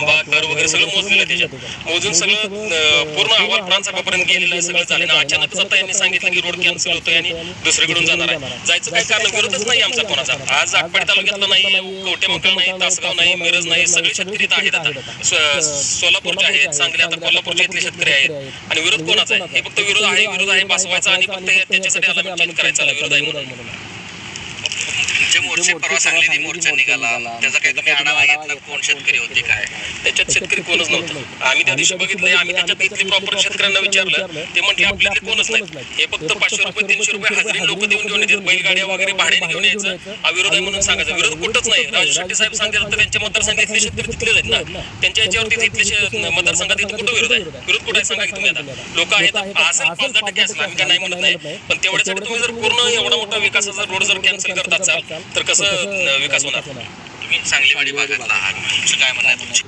आंबा कर वगैरे सगळं मोजलेलं आहे त्याच्यात. मोजून सगळं पूर्ण अहवाल प्रांतापर्यंत गेलेलं आहे, सगळं झालं ना. अचानकच आता यांनी सांगितलं की रोड कॅन्सल होतोय आणि दुसरीकडून जाणार आहे. जायचं काय कारण, विरोधच नाही आमचा कोणाचा. आज आटपाडी तालुक्यातला नाही, कवठेमंकाळ नाही, तासगाव नाही, मिरज नाही, सगळे शेतकरी इथं आहेत. आता सोलापूरचे आहेत, सांगली, आता कोल्हापूरच्या इथले शेतकरी आहेत. आणि विरोध कोणाचा आहे? हे फक्त विरोध आहे बसवायचा आणि फक्त त्याच्यासाठी आला चेंज करायचा विरोध आहे म्हणून. तुमचे मोर्चे परवा सांगलीत मोर्चा निघाला, त्याचा काही तुम्ही आढावा घेतला? कोण शेतकरी होते, काय त्याच्यात शेतकरी कोणच नव्हतं. आम्ही त्या दिवशी बघितलंय, आम्ही त्याच्यात इथले प्रॉपर शेतकऱ्यांना विचारलं, ते म्हटले आपल्यातले कोणच नाही. हे फक्त 500 रुपये 300 रुपये हजेरी लोक देऊन घेऊन येतात, बैलगाड्या वगैरे भाड्याने घेऊन यायचं, हा विरोध आहे म्हणून सांगायचं. विरोध कुठंच नाही. राजू शेट्टी साहेब सांगतात तर त्यांच्या मतदारसंघात इथले शेतकरी तिथलेच आहेत ना, त्यांच्या याच्यावरती इथले मतदारसंघात इथं कुठं विरोध आहे? विरोध कुठं आहे सांगा की तुम्ही. आता लोक आहेत, असेल 5-10% असेल, आम्ही काय नाही म्हणत नाही, पण तेवढ्यासाठी तुम्ही जर पूर्ण एवढा मोठा विकासाचा रोड जर कॅन्सल करत असाल तर कसं विकास होणार? तुम्ही सांगलीवाडी भागातला आहात, तुमचं काय म्हणणं आहे? तुमची